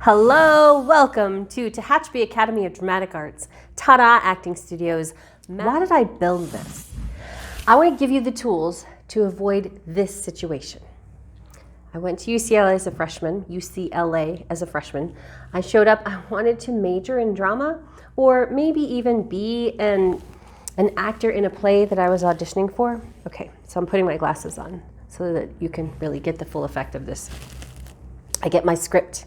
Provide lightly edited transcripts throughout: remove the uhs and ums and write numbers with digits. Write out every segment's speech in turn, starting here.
Hello, welcome to Tehachapi Academy of Dramatic Arts, TADA Acting Studios. Why did I build this? I want to give you the tools to avoid this situation. I went to UCLA as a freshman, UCLA as a freshman. I showed up, I wanted to major in drama, or maybe even be an actor in a play that I was auditioning for. Okay, so I'm putting my glasses on so that you can really get the full effect of this. I get my script.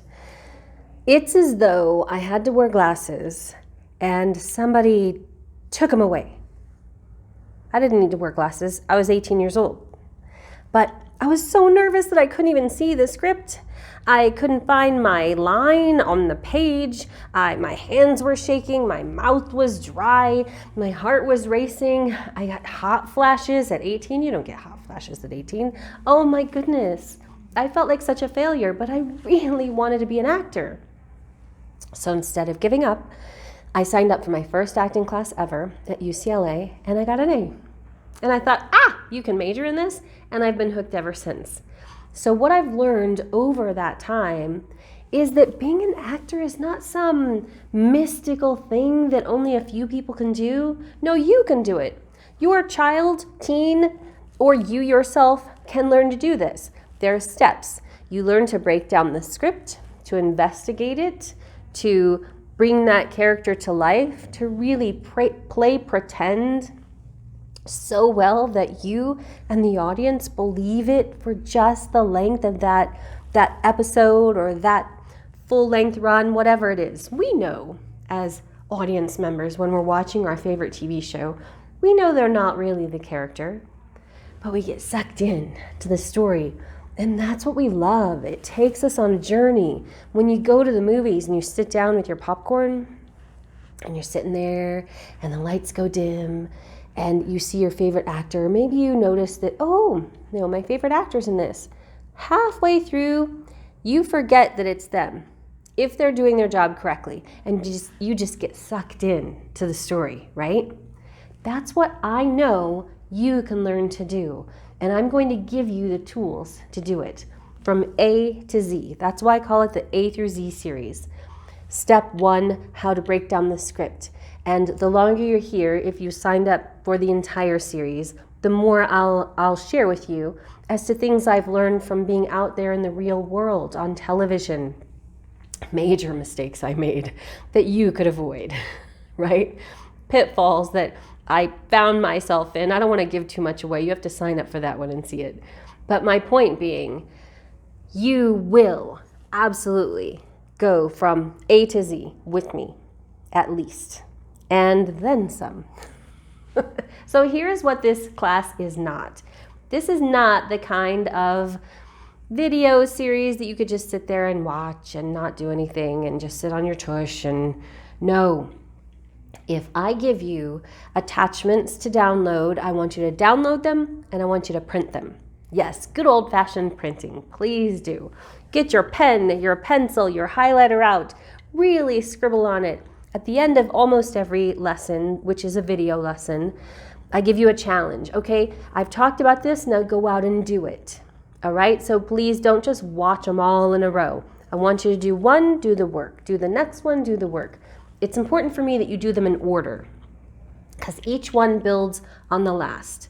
It's as though I had to wear glasses and somebody took them away. I didn't need to wear glasses. I was 18 years old. But I was so nervous that I couldn't even see the script. I couldn't find my line on the page. My hands were shaking. My mouth was dry. My heart was racing. I got hot flashes at 18. You don't get hot flashes at 18. Oh my goodness. I felt like such a failure, but I really wanted to be an actor. So instead of giving up, I signed up for my first acting class ever at UCLA, and I got an A. And I thought, you can major in this, and I've been hooked ever since. So what I've learned over that time is that being an actor is not some mystical thing that only a few people can do. No, you can do it. Your child, teen, or you yourself can learn to do this. There are steps. You learn to break down the script, to investigate it, to bring that character to life, to really play pretend so well that you and the audience believe it for just the length of that episode or that full-length run, whatever it is. We know as audience members when we're watching our favorite TV show, we know they're not really the character, but we get sucked in to the story. And that's what we love. It takes us on a journey. When you go to the movies and you sit down with your popcorn and you're sitting there and the lights go dim and you see your favorite actor, maybe you notice that, my favorite actor's in this. Halfway through, you forget that it's them if they're doing their job correctly, and you just get sucked in to the story, right? That's what I know you can learn to do. And I'm going to give you the tools to do it from A to Z. That's why I call it the A through Z series. Step 1, how to break down the script. And the longer you're here, if you signed up for the entire series, the more I'll share with you as to things I've learned from being out there in the real world on television. Major mistakes I made that you could avoid, right? Pitfalls that I found myself in. I don't want to give too much away. You have to sign up for that one and see it. But my point being, you will absolutely go from A to Z with me, at least, and then some. So here's what this class is not. This is not the kind of video series that you could just sit there and watch and not do anything and just sit on your tush and no. If I give you attachments to download, I want you to download them and I want you to print them. Yes, good old-fashioned printing. Please do. Get your pen, your pencil, your highlighter out. Really scribble on it. At the end of almost every lesson, which is a video lesson, I give you a challenge. Okay, I've talked about this, now go out and do it. All right, so please don't just watch them all in a row. I want you to do one, do the work. Do the next one, do the work. It's important for me that you do them in order because each one builds on the last.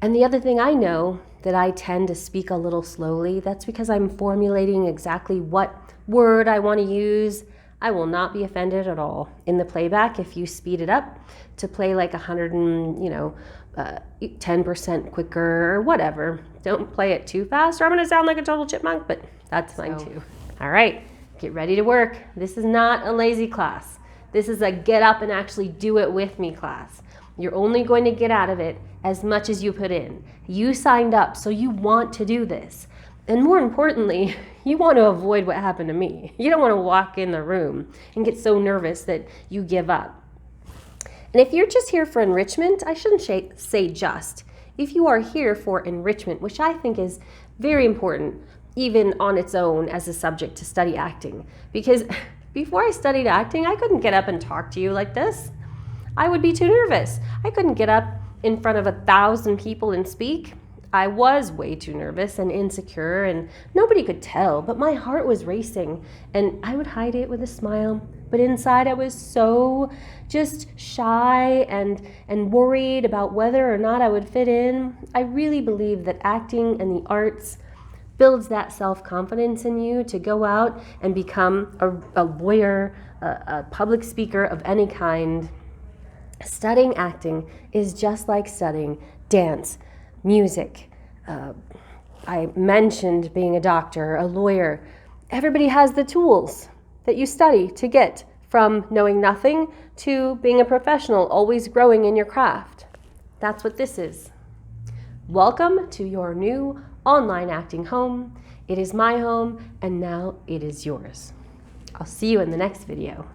And the other thing I know that I tend to speak a little slowly, that's because I'm formulating exactly what word I want to use. I will not be offended at all in the playback if you speed it up to play like 10% quicker or whatever. Don't play it too fast or I'm going to sound like a total chipmunk, but that's fine too. All right, get ready to work. This is not a lazy class. This is a get up and actually do it with me class. You're only going to get out of it as much as you put in. You signed up, so you want to do this. And more importantly, you want to avoid what happened to me. You don't want to walk in the room and get so nervous that you give up. And if you're just here for enrichment, I shouldn't say just. If you are here for enrichment, which I think is very important, even on its own as a subject to study acting, because before I studied acting, I couldn't get up and talk to you like this. I would be too nervous. I couldn't get up in front of 1,000 people and speak. I was way too nervous and insecure, and nobody could tell, but my heart was racing, and I would hide it with a smile. But inside I was so just shy and worried about whether or not I would fit in. I really believe that acting and the arts builds that self-confidence in you to go out and become a lawyer, a public speaker of any kind. Studying acting is just like studying dance, music. I mentioned being a doctor, a lawyer. Everybody has the tools that you study to get from knowing nothing to being a professional, always growing in your craft. That's what this is. Welcome to your new online acting home. It is my home, and now it is yours. I'll see you in the next video.